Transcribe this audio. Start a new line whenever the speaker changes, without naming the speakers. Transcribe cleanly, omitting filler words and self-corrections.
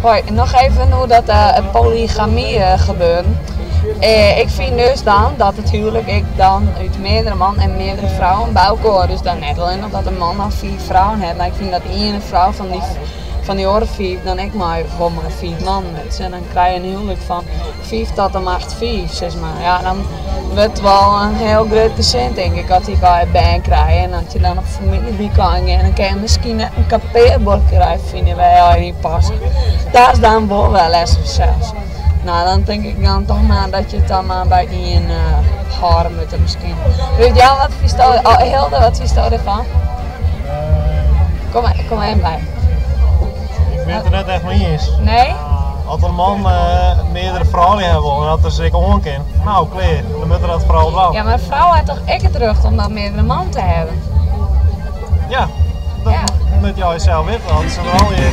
Hoi, nog even hoe dat polygamie gebeurt. Ik vind dus dan dat het huwelijk ik dan uit meerdere man en meerdere vrouwen bij elkaar. Dus dan net alleen nog dat een man dan 4 vrouwen heeft. Maar ik vind dat één vrouw van die andere 4, dan ik maar gewoon maar 4 man met. En dan krijg je een huwelijk van 5 tot en macht 5, zeg maar. Ja, dan wordt het wel een heel groot gezin, denk ik, als ik al bij krijg. En dat je dan nog familie bij kan gaan. En dan kan je misschien een kapeerbordje vinden bij jou niet past. Dat is dan wel les zelfs. Nou, dan denk ik dan toch maar dat je het dan maar bij een haren moet misschien. Weet jij wat vies je? Oh, Hilde, wat vies je ervan? Kom even bij.
Ik weet het net echt niet eens.
Nee?
Als een man meerdere vrouwen hebben en dat er zich omkent, nou klaar, dan moet er dat vrouw wel.
Ja, maar een vrouw heeft toch ik het recht om dat meerdere man te hebben?
Ja, dat moet jij zelf weten, want ze er al je...